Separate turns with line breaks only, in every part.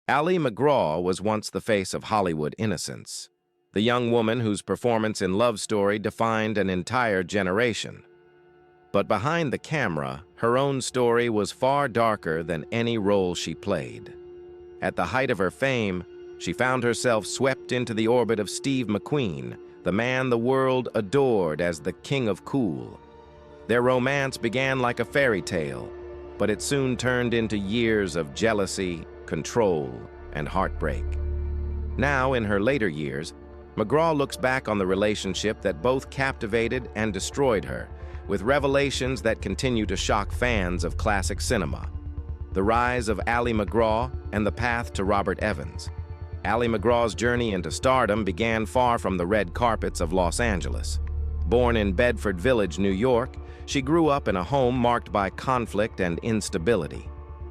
Ali McGraw was once the face of Hollywood innocence, the young woman whose performance in Love Story defined an entire generation. But behind the camera, her own story was far darker than any role she played. At the height of her fame, she found herself swept into the orbit of Steve McQueen, the man the world adored as the king of cool. Their romance began like a fairy tale, but it soon turned into years of jealousy, control, and heartbreak. Now, in her later years, McGraw looks back on the relationship that both captivated and destroyed her, with revelations that continue to shock fans of classic cinema. The rise of Ali McGraw and the path to Robert Evans. Ali McGraw's journey into stardom began far from the red carpets of Los Angeles. Born in Bedford Village, New York, she grew up in a home marked by conflict and instability.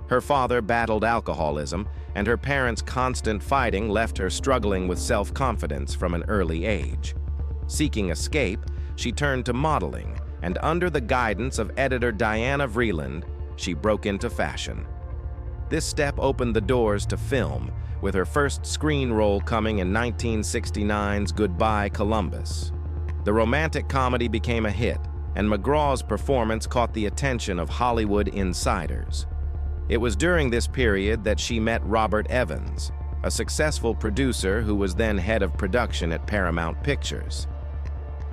Her father battled alcoholism, and her parents' constant fighting left her struggling with self-confidence from an early age. Seeking escape, she turned to modeling, and under the guidance of editor Diana Vreeland, she broke into fashion. This step opened the doors to film, with her first screen role coming in 1969's Goodbye, Columbus. The romantic comedy became a hit, and McGraw's performance caught the attention of Hollywood insiders. It was during this period that she met Robert Evans, a successful producer who was then head of production at Paramount Pictures.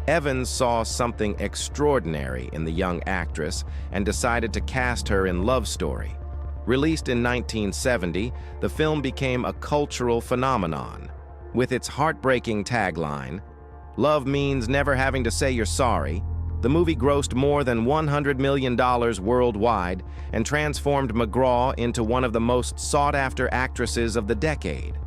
Evans saw something extraordinary in the young actress and decided to cast her in Love Story. Released in 1970, the film became a cultural phenomenon. With its heartbreaking tagline, "Love means never having to say you're sorry," the movie grossed more than $100 million worldwide and transformed McGraw into one of the most sought-after actresses of the decade.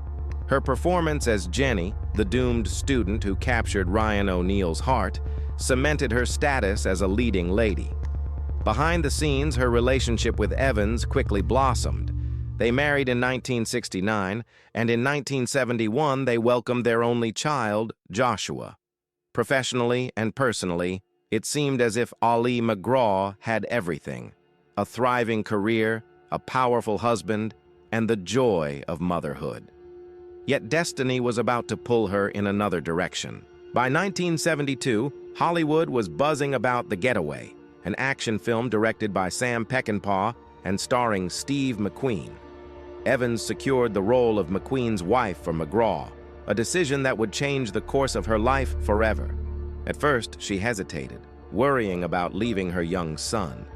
Her performance as Jenny, the doomed student who captured Ryan O'Neal's heart, cemented her status as a leading lady. Behind the scenes, her relationship with Evans quickly blossomed. They married in 1969, and in 1971 they welcomed their only child, Joshua. Professionally and personally, it seemed as if Ali McGraw had everything: a thriving career, a powerful husband, and the joy of motherhood. Yet destiny was about to pull her in another direction. By 1972, Hollywood was buzzing about The Getaway, an action film directed by Sam Peckinpah and starring Steve McQueen. Evans secured the role of McQueen's wife for McGraw, a decision that would change the course of her life forever. At first, she hesitated, worrying about leaving her young son.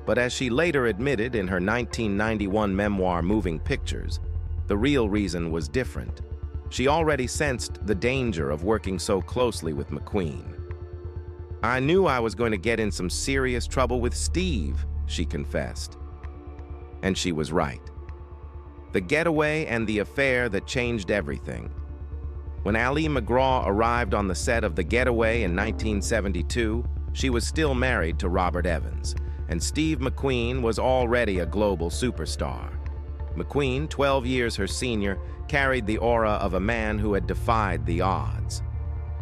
But as she later admitted in her 1991 memoir Moving Pictures, the real reason was different. She already sensed the danger of working so closely with McQueen. "I knew I was going to get in some serious trouble with Steve," she confessed. And she was right. The Getaway and the affair that changed everything. When Ali McGraw arrived on the set of The Getaway in 1972, she was still married to Robert Evans, and Steve McQueen was already a global superstar. McQueen, 12 years her senior, carried the aura of a man who had defied the odds.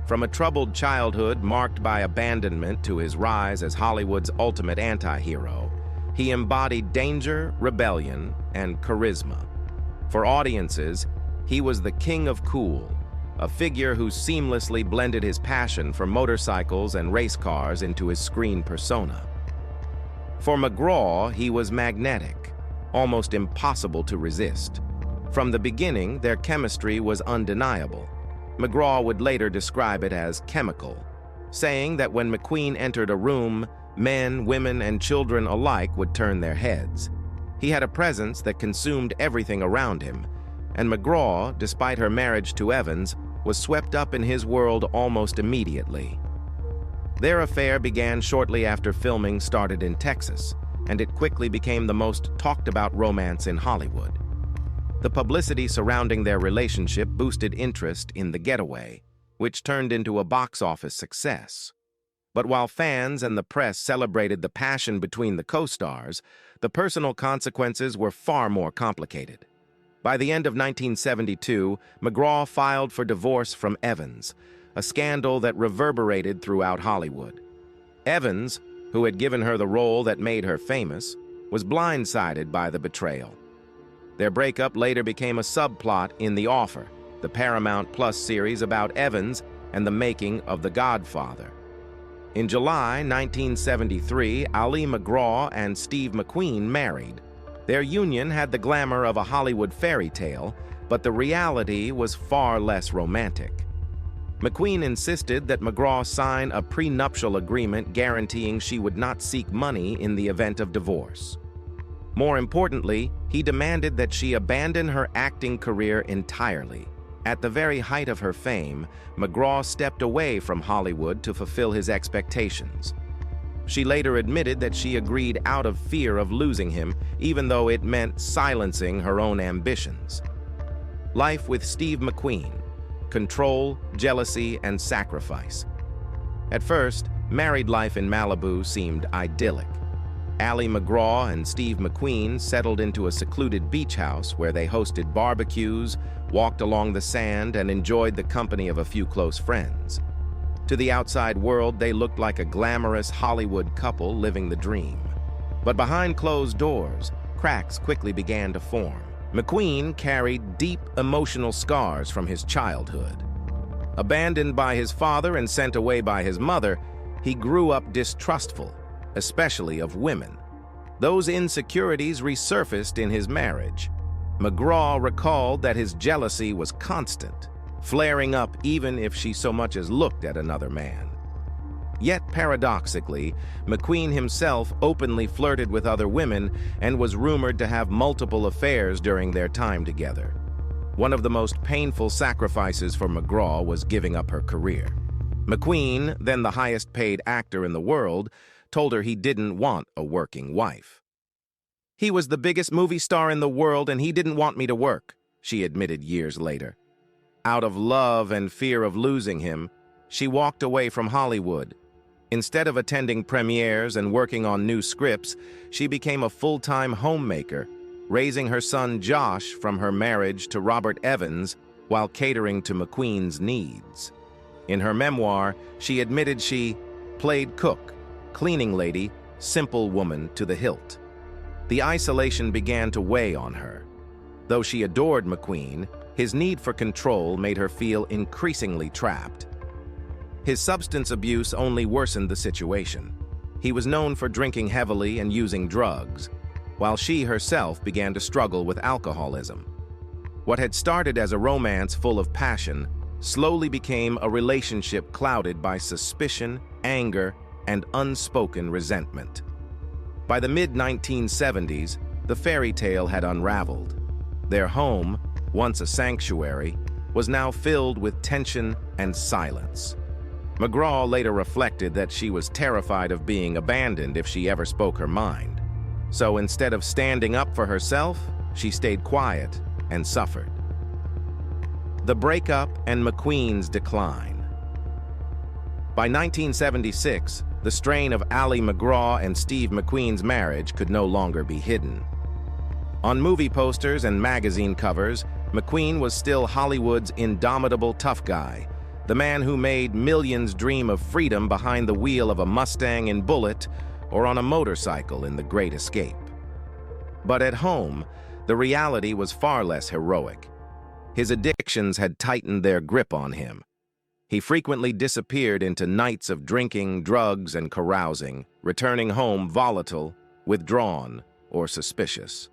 From a troubled childhood marked by abandonment to his rise as Hollywood's ultimate anti-hero, he embodied danger, rebellion, and charisma. For audiences, he was the king of cool, a figure who seamlessly blended his passion for motorcycles and race cars into his screen persona. For McGraw, he was magnetic, almost impossible to resist. From the beginning, their chemistry was undeniable. McGraw would later describe it as chemical, saying that when McQueen entered a room, men, women, and children alike would turn their heads. He had a presence that consumed everything around him, and McGraw, despite her marriage to Evans, was swept up in his world almost immediately. Their affair began shortly after filming started in Texas, and it quickly became the most talked-about romance in Hollywood. The publicity surrounding their relationship boosted interest in The Getaway, which turned into a box office success. But while fans and the press celebrated the passion between the co-stars, the personal consequences were far more complicated. By the end of 1972, McGraw filed for divorce from Evans, a scandal that reverberated throughout Hollywood. Evans, who had given her the role that made her famous, was blindsided by the betrayal. Their breakup later became a subplot in The Offer, the Paramount Plus series about Evans and the making of The Godfather. In July 1973, Ali McGraw and Steve McQueen married. Their union had the glamour of a Hollywood fairy tale, but the reality was far less romantic. McQueen insisted that McGraw sign a prenuptial agreement guaranteeing she would not seek money in the event of divorce. More importantly, he demanded that she abandon her acting career entirely. At the very height of her fame, McGraw stepped away from Hollywood to fulfill his expectations. She later admitted that she agreed out of fear of losing him, even though it meant silencing her own ambitions. Life with Steve McQueen: control, jealousy, and sacrifice. At first, married life in Malibu seemed idyllic. Ali McGraw and Steve McQueen settled into a secluded beach house where they hosted barbecues, walked along the sand, and enjoyed the company of a few close friends. To the outside world, they looked like a glamorous Hollywood couple living the dream. But behind closed doors, cracks quickly began to form. McQueen carried deep emotional scars from his childhood. Abandoned by his father and sent away by his mother, he grew up distrustful, especially of women. Those insecurities resurfaced in his marriage. McGraw recalled that his jealousy was constant, flaring up even if she so much as looked at another man. Yet paradoxically, McQueen himself openly flirted with other women and was rumored to have multiple affairs during their time together. One of the most painful sacrifices for McGraw was giving up her career. McQueen, then the highest-paid actor in the world, told her he didn't want a working wife. "He was the biggest movie star in the world and he didn't want me to work," she admitted years later. Out of love and fear of losing him, she walked away from Hollywood. Instead of attending premieres and working on new scripts, she became a full-time homemaker, raising her son Josh from her marriage to Robert Evans while catering to McQueen's needs. In her memoir, she admitted she played cook, cleaning lady, simple woman to the hilt. The isolation began to weigh on her. Though she adored McQueen, his need for control made her feel increasingly trapped. His substance abuse only worsened the situation. He was known for drinking heavily and using drugs, while she herself began to struggle with alcoholism. What had started as a romance full of passion slowly became a relationship clouded by suspicion, anger, and unspoken resentment. By the mid-1970s, the fairy tale had unraveled. Their home, once a sanctuary, was now filled with tension and silence. McGraw later reflected that she was terrified of being abandoned if she ever spoke her mind. So instead of standing up for herself, she stayed quiet and suffered. The breakup and McQueen's decline. By 1976, the strain of Ali McGraw and Steve McQueen's marriage could no longer be hidden. On movie posters and magazine covers, McQueen was still Hollywood's indomitable tough guy, the man who made millions dream of freedom behind the wheel of a Mustang in Bullitt or on a motorcycle in The Great Escape. But at home, the reality was far less heroic. His addictions had tightened their grip on him. He frequently disappeared into nights of drinking, drugs, and carousing, returning home volatile, withdrawn, or suspicious.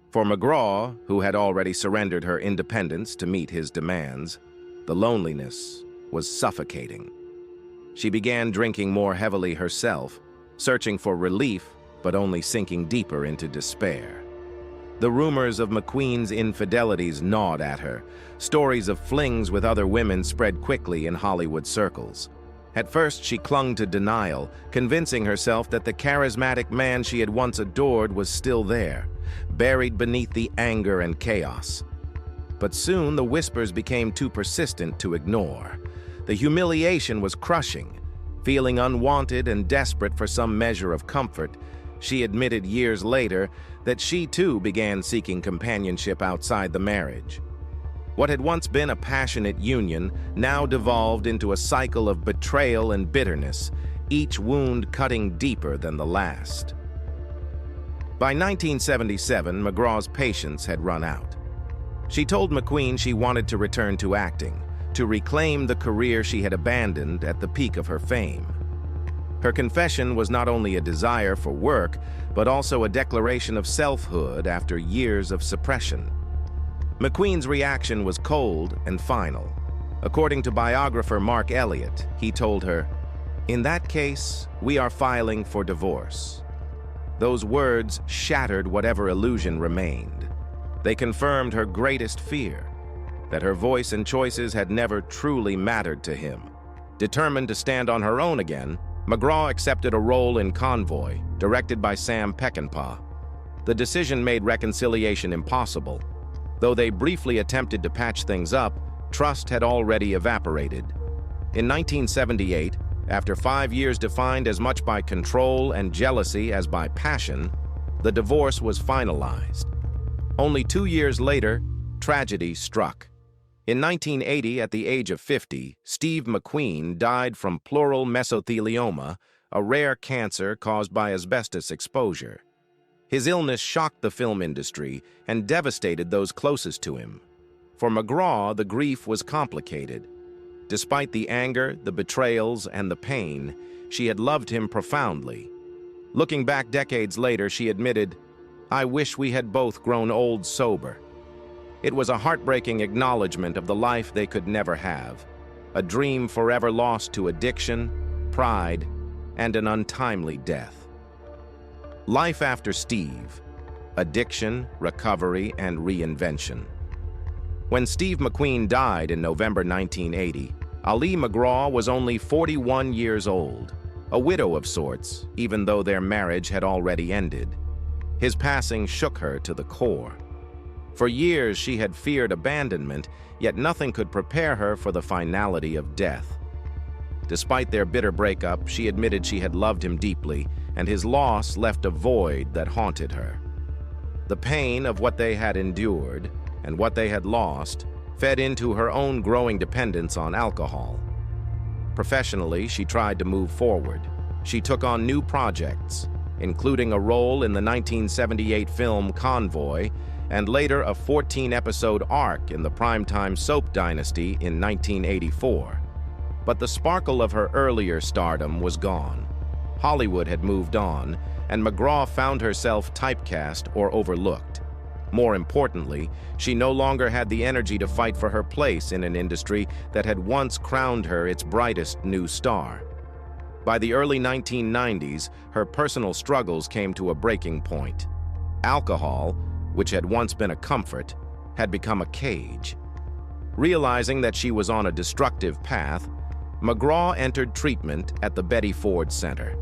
For McGraw, who had already surrendered her independence to meet his demands, the loneliness was suffocating. She began drinking more heavily herself, searching for relief, but only sinking deeper into despair. The rumors of McQueen's infidelities gnawed at her. Stories of flings with other women spread quickly in Hollywood circles. At first, she clung to denial, convincing herself that the charismatic man she had once adored was still there, buried beneath the anger and chaos. But soon the whispers became too persistent to ignore. The humiliation was crushing. Feeling unwanted and desperate for some measure of comfort, she admitted years later that she too began seeking companionship outside the marriage. What had once been a passionate union now devolved into a cycle of betrayal and bitterness, each wound cutting deeper than the last. By 1977, McGraw's patience had run out. She told McQueen she wanted to return to acting, to reclaim the career she had abandoned at the peak of her fame. Her confession was not only a desire for work, but also a declaration of selfhood after years of suppression. McQueen's reaction was cold and final. According to biographer Mark Elliott, he told her, "In that case, we are filing for divorce." Those words shattered whatever illusion remained. They confirmed her greatest fear, that her voice and choices had never truly mattered to him. Determined to stand on her own again, McGraw accepted a role in Convoy, directed by Sam Peckinpah. The decision made reconciliation impossible. Though they briefly attempted to patch things up, trust had already evaporated. In 1978, after 5 years defined as much by control and jealousy as by passion, the divorce was finalized. Only 2 years later, tragedy struck. In 1980, at the age of 50, Steve McQueen died from pleural mesothelioma, a rare cancer caused by asbestos exposure. His illness shocked the film industry and devastated those closest to him. For McGraw, the grief was complicated. Despite the anger, the betrayals, and the pain, she had loved him profoundly. Looking back decades later, she admitted, "I wish we had both grown old sober." It was a heartbreaking acknowledgement of the life they could never have, a dream forever lost to addiction, pride, and an untimely death. Life after Steve: addiction, recovery, and reinvention. When Steve McQueen died in November 1980, Ali McGra was only 41 years old, a widow of sorts, even though their marriage had already ended. His passing shook her to the core. For years she had feared abandonment, yet nothing could prepare her for the finality of death. Despite their bitter breakup, she admitted she had loved him deeply, and his loss left a void that haunted her. The pain of what they had endured and what they had lost fed into her own growing dependence on alcohol. Professionally, she tried to move forward. She took on new projects, including a role in the 1978 film Convoy, and later a 14-episode arc in the primetime soap Dynasty in 1984. But the sparkle of her earlier stardom was gone. Hollywood had moved on, and McGraw found herself typecast or overlooked. More importantly, she no longer had the energy to fight for her place in an industry that had once crowned her its brightest new star. By the early 1990s, her personal struggles came to a breaking point. Alcohol, which had once been a comfort, had become a cage. Realizing that she was on a destructive path, McGraw entered treatment at the Betty Ford Center.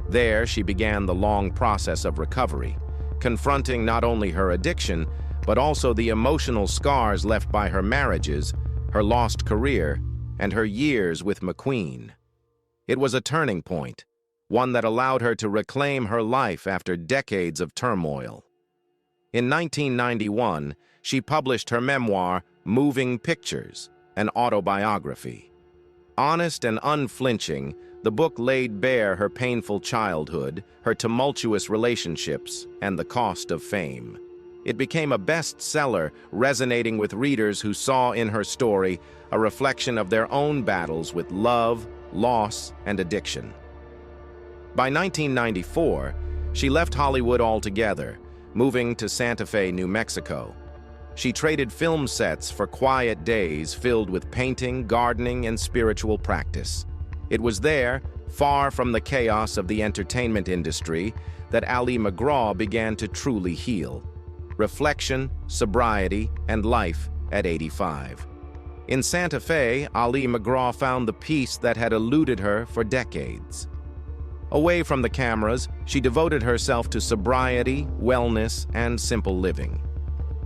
There, she began the long process of recovery, confronting not only her addiction, but also the emotional scars left by her marriages, her lost career, and her years with McQueen. It was a turning point, one that allowed her to reclaim her life after decades of turmoil. In 1991, she published her memoir, Moving Pictures, an autobiography. Honest and unflinching, the book laid bare her painful childhood, her tumultuous relationships, and the cost of fame. It became a bestseller, resonating with readers who saw in her story a reflection of their own battles with love, loss, and addiction. By 1994, she left Hollywood altogether, moving to Santa Fe, New Mexico. She traded film sets for quiet days filled with painting, gardening, and spiritual practice. It was there, far from the chaos of the entertainment industry, that Ali McGra began to truly heal. Reflection, sobriety, and life at 85. In Santa Fe, Ali McGra found the peace that had eluded her for decades. Away from the cameras, she devoted herself to sobriety, wellness, and simple living.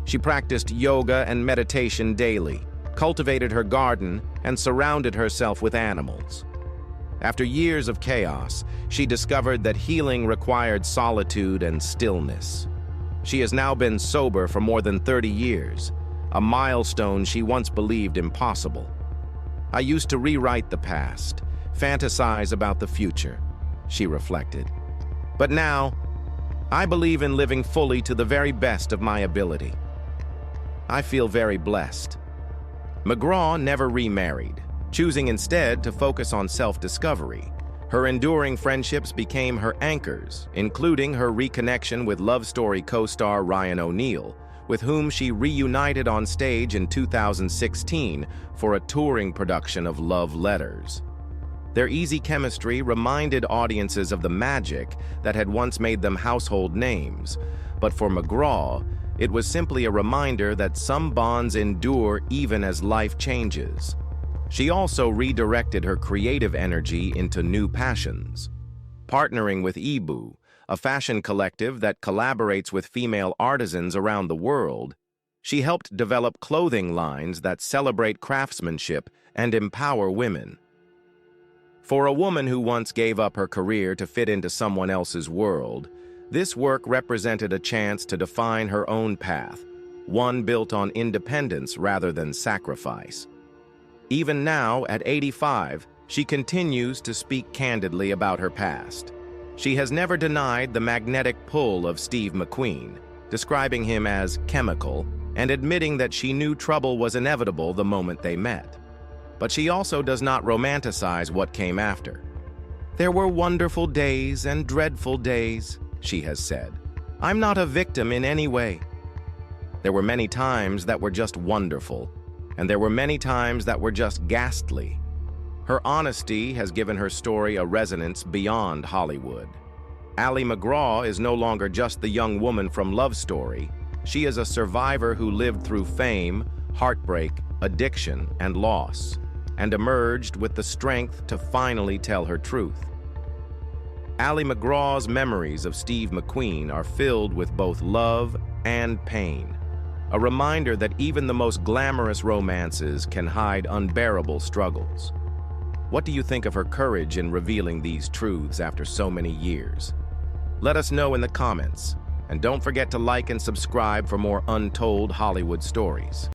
She practiced yoga and meditation daily, cultivated her garden, and surrounded herself with animals. After years of chaos, she discovered that healing required solitude and stillness. She has now been sober for more than 30 years, a milestone she once believed impossible. "I used to rewrite the past, fantasize about the future," she reflected. "But now, I believe in living fully to the very best of my ability. I feel very blessed. McGraw never remarried, choosing instead to focus on self-discovery. Her enduring friendships became her anchors, including her reconnection with Love Story co-star Ryan O'Neal, with whom she reunited on stage in 2016 for a touring production of Love Letters. Their easy chemistry reminded audiences of the magic that had once made them household names, but for McGraw, it was simply a reminder that some bonds endure even as life changes. She also redirected her creative energy into new passions. Partnering with Ibu, a fashion collective that collaborates with female artisans around the world, she helped develop clothing lines that celebrate craftsmanship and empower women. For a woman who once gave up her career to fit into someone else's world, this work represented a chance to define her own path, one built on independence rather than sacrifice. Even now, at 85, she continues to speak candidly about her past. She has never denied the magnetic pull of Steve McQueen, describing him as chemical and admitting that she knew trouble was inevitable the moment they met. But she also does not romanticize what came after. "There were wonderful days and dreadful days," she has said. "I'm not a victim in any way. There were many times that were just wonderful, and there were many times that were just ghastly." Her honesty has given her story a resonance beyond Hollywood. Ali McGra is no longer just the young woman from Love Story. She is a survivor who lived through fame, heartbreak, addiction, and loss, and emerged with the strength to finally tell her truth. Ali McGraw's memories of Steve McQueen are filled with both love and pain, a reminder that even the most glamorous romances can hide unbearable struggles. What do you think of her courage in revealing these truths after so many years? Let us know in the comments, and don't forget to like and subscribe for more untold Hollywood stories.